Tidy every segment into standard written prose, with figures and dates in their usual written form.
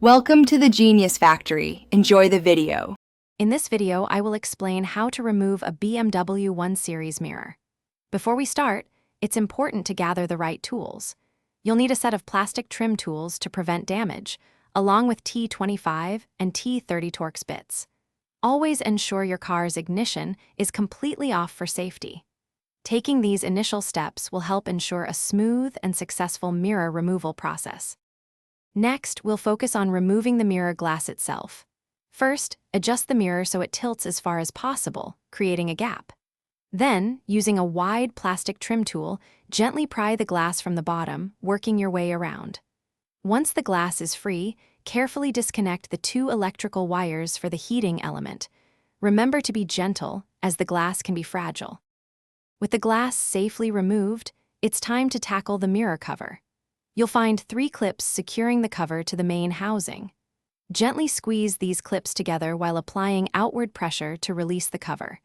Welcome to the Genius Factory. Enjoy the video. In this video, I will explain how to remove a BMW 1 Series mirror. Before we start, it's important to gather the right tools. You'll need a set of plastic trim tools to prevent damage, along with T25 and T30 Torx bits. Always ensure your car's ignition is completely off for safety. Taking these initial steps will help ensure a smooth and successful mirror removal process. Next, we'll focus on removing the mirror glass itself. First, adjust the mirror so it tilts as far as possible, creating a gap. Then, using a wide plastic trim tool, gently pry the glass from the bottom, working your way around. Once the glass is free, carefully disconnect the two electrical wires for the heating element. Remember to be gentle, as the glass can be fragile. With the glass safely removed, it's time to tackle the mirror cover. You'll find 3 clips securing the cover to the main housing. Gently squeeze these clips together while applying outward pressure to release the cover.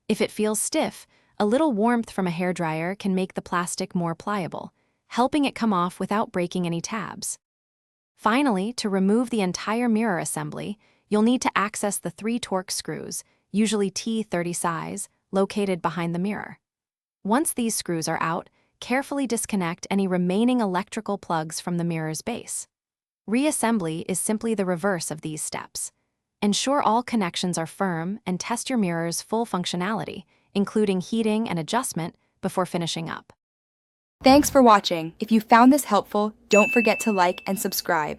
If it feels stiff, a little warmth from a hairdryer can make the plastic more pliable, helping it come off without breaking any tabs. Finally, to remove the entire mirror assembly, you'll need to access the 3 Torx screws, usually T30 size, located behind the mirror. Once these screws are out, carefully disconnect any remaining electrical plugs from the mirror's base. Reassembly is simply the reverse of these steps. Ensure all connections are firm and test your mirror's full functionality, including heating and adjustment, before finishing up. Thanks for watching. If you found this helpful, don't forget to like and subscribe.